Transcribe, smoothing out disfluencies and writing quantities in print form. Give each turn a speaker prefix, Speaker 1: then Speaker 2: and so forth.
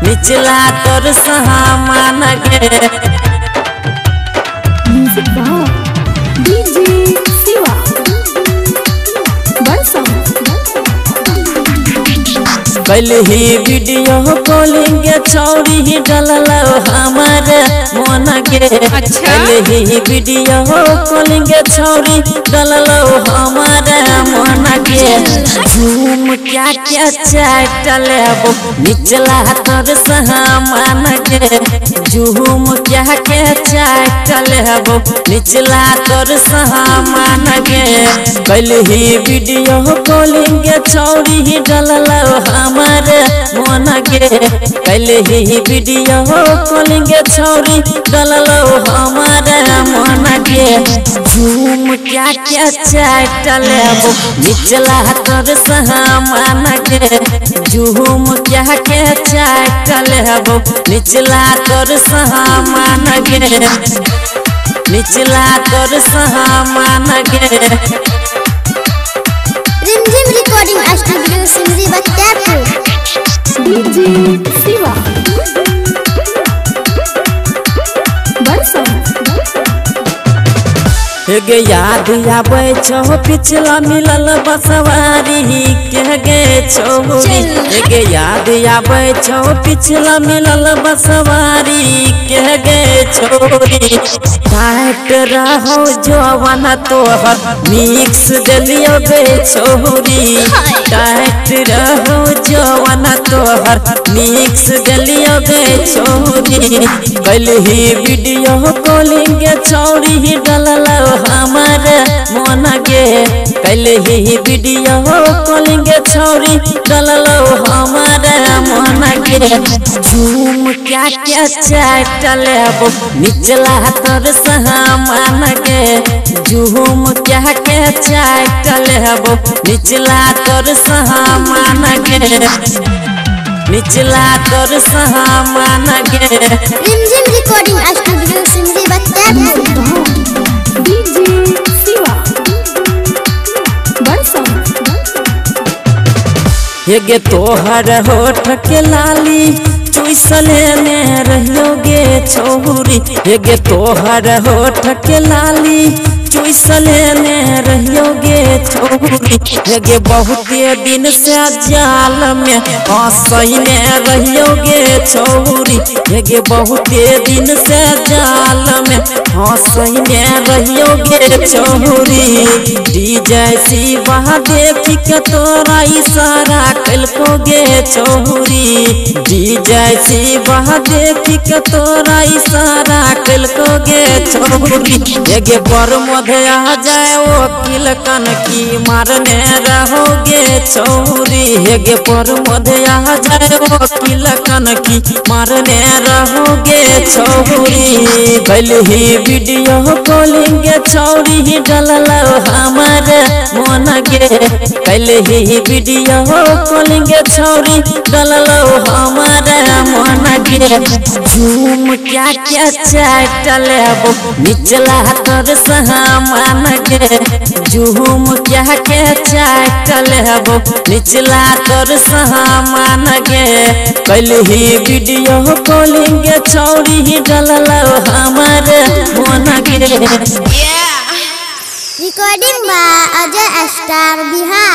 Speaker 1: निचला तोर सामान गे
Speaker 2: डीजे शिवा
Speaker 1: कल ही वीडियो कॉलिंग छौरी ही डललो हमारे मन के कल ही वीडियो कॉलिंग छौरी डललो हमारे मन के झूम क्या क्या चाटल निचला तोर सामान के झूम क्या क्या चाटल निचला तोर सामान के कल ही वीडियो कॉलिंग छौरी ही डललो हमारे मन के कल ही वीडियो कॉलिंग छौरी डललो हमारे मन के झूम क्या क्या चाटल निचला तोर सामान के झूम क्या क्या चाटल निचला तोर सामान के निचला तोर सामान के
Speaker 3: Rimjhim recording studio Simri Bakhtiyarpur.
Speaker 2: DJ Shiva
Speaker 1: गे याद आवे छो पिछला मिलल बसवारी के गे छोरी गे याद आवे छो पिछला मिलल बसवारी के गे छोरी टाइट रहो जवान तोहर मिक्स दलियो गे छोरी टाइट रहो जवान तोहर मिक्स दलियो गे छोरी कल ही वीडियो कॉलिंग छौरी ही डललो हमारे मन के कल ही वीडियो कॉलिंग छौरी डललो हमारे मन के झूम क्या क्या चाटल निचला तोर सामान के झूम क्या क्या चाटल निचला तोर सामान के निचला तोर सामान के
Speaker 3: Rimjhim recording studio Simri Bakhtiyarpur.
Speaker 2: DJ Shiva
Speaker 1: गे तोहर होठ के लाली चुसले में रहियोगे छोरी गे तोहर होठ के लाली चुसले में रहियोगे छोरी गे बहुत दिन से जाल में हंसने रहियोगे छोरी गे बहुत दिन से जाल में हंसने रहियोगे छोरी डीजे शिवा देख के तोरा इशारा कलकोगे छोरी डीजे शिवा देख के तोरा इशारा कलकोगे छोरी गे बर मध्य आ जाए वकील कन की मारने रहोगे छोरी गे पर मध्य आ जाए वकील कन की मारने रहोगे छोरी कल ही वीडियो कॉलिंग छौरी ही डललो हमारे मन के कल ही वीडियो कॉलिंग छौरी डललो हमारे मन के झूम क्या क्या चाटल निचला तोर सामान के झूम क्या क्या चाटल निचला तोर सामान के कल ही वीडियो कॉलिंग छौरी ही डललो हमारे मन के
Speaker 3: recording by Ajay star Bihar.